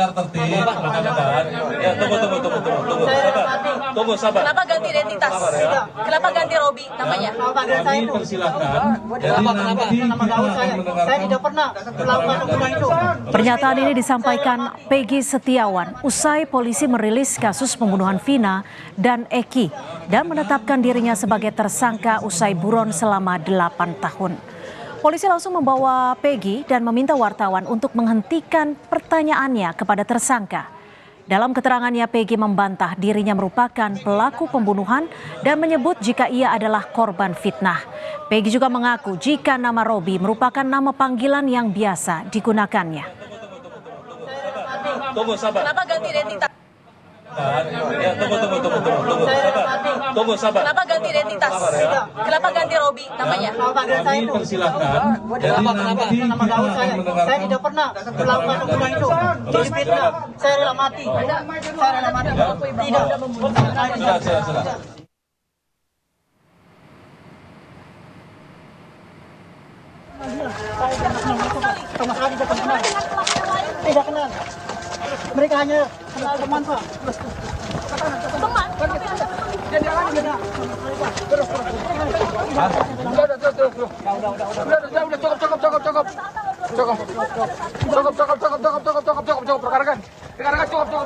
melanggar tertib, rekan-rekan. Ya, tunggu, sabar. Kenapa ganti identitas? Kenapa ganti Robi namanya? Kami persilakan. Jadi nanti kita akan mendengarkan. Saya tidak pernah melakukan hukuman itu. Pernyataan ini disampaikan Peggy Setiawan usai polisi merilis kasus pembunuhan Vina dan Eki dan menetapkan dirinya sebagai tersangka usai buron selama 8 tahun. Polisi langsung membawa Peggy dan meminta wartawan untuk menghentikan pertanyaannya kepada tersangka. Dalam keterangannya, Peggy membantah dirinya merupakan pelaku pembunuhan dan menyebut jika ia adalah korban fitnah. Peggy juga mengaku jika nama Robi merupakan nama panggilan yang biasa digunakannya. Tunggu, sabar. Kenapa ganti identitas? Ya, tunggu, sabar. Kenapa ganti identitas? Kenapa ganti Robi namanya? Kami persilakan. Jadi nanti kita akan Saya mendengarkan. tidak pernah melakukan hukuman itu. Ini fitnah. Saya rela mati. Saya rela mati. Tidak. Sudah. Sama sekali tidak kenal. Tidak kenal. Mereka hanya kenal teman, Pak. Teman.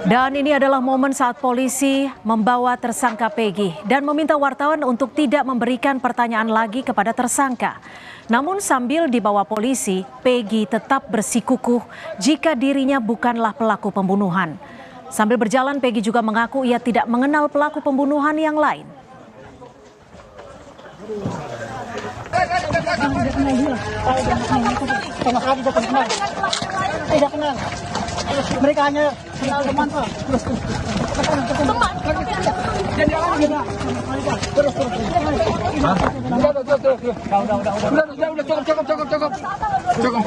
Dan ini adalah momen saat polisi membawa tersangka Peggy dan meminta wartawan untuk tidak memberikan pertanyaan lagi kepada tersangka. Namun sambil dibawa polisi, Peggy tetap bersikukuh jika dirinya bukanlah pelaku pembunuhan. Sambil berjalan, Peggy juga mengaku ia tidak mengenal pelaku pembunuhan yang lain. Sama sekali tidak kenal. Tidak kenal. Mereka hanya kenal teman, Pak. Cukup.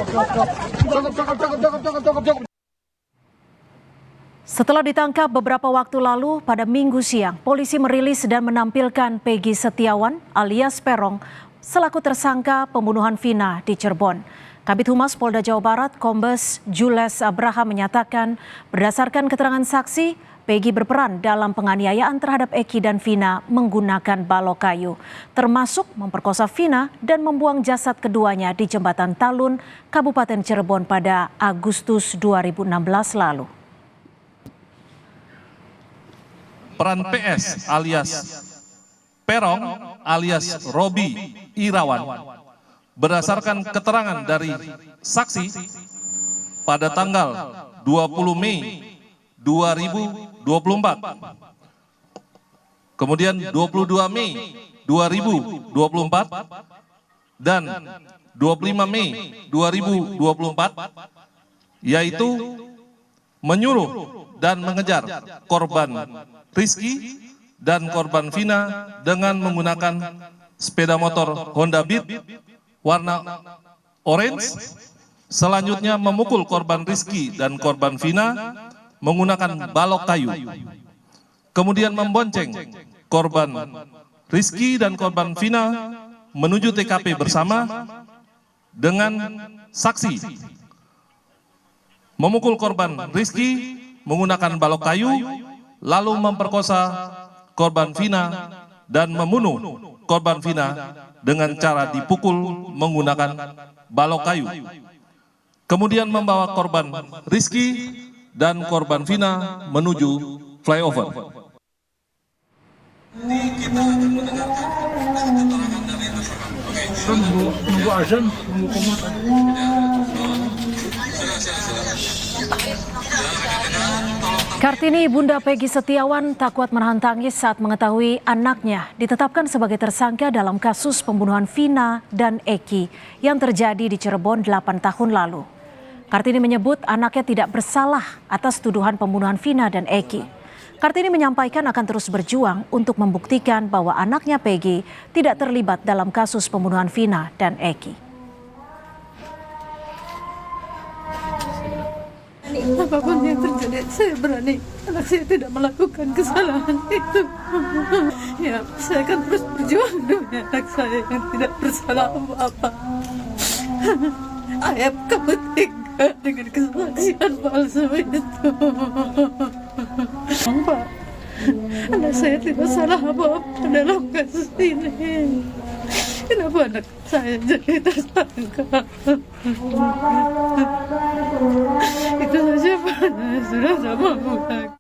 Setelah ditangkap beberapa waktu lalu, pada Minggu siang, polisi merilis dan menampilkan Peggy Setiawan alias Peron selaku tersangka pembunuhan Vina di Cirebon. Kabid Humas Polda Jawa Barat, Kombes Jules Abraham menyatakan berdasarkan keterangan saksi, Peggy berperan dalam penganiayaan terhadap Eki dan Vina menggunakan balok kayu, termasuk memperkosa Vina dan membuang jasad keduanya di Jembatan Talun, Kabupaten Cirebon pada Agustus 2016 lalu. Peran PS alias Peron alias Robi Irawan berdasarkan keterangan dari saksi pada tanggal 20 Mei 2024, kemudian 22 Mei 2024 dan 25 Mei 2024, yaitu menyuruh dan mengejar korban Rizky dan korban Vina dengan menggunakan sepeda motor Honda Beat warna orange. Selanjutnya memukul korban Rizky dan korban Vina menggunakan balok kayu. Kemudian membonceng korban Rizky dan korban Vina menuju TKP bersama dengan saksi. Memukul korban Rizky menggunakan balok kayu, lalu memperkosa korban Vina dan membunuh korban Vina dengan cara dipukul menggunakan balok kayu. Kemudian membawa korban Rizky dan korban Vina menuju flyover. Nunggu azan, nunggu komat. Kartini, Bunda Peggy Setiawan, tak kuat menahan tangis saat mengetahui anaknya ditetapkan sebagai tersangka dalam kasus pembunuhan Vina dan Eki yang terjadi di Cirebon 8 tahun lalu. Kartini menyebut anaknya tidak bersalah atas tuduhan pembunuhan Vina dan Eki. Kartini menyampaikan akan terus berjuang untuk membuktikan bahwa anaknya Peggy tidak terlibat dalam kasus pembunuhan Vina dan Eki. Apapun yang terjadi, saya berani. Anak saya tidak melakukan kesalahan itu. Ya, saya akan terus berjuang demi anak saya yang tidak bersalah apa-apa. Ayah, kamu tega dengan kesaksian palsu itu. Pak, anak saya tidak salah apa-apa dalam kasus ini. Kenapa anak saya jadi tersangka? Itu saja Pak, sudah sama bukan.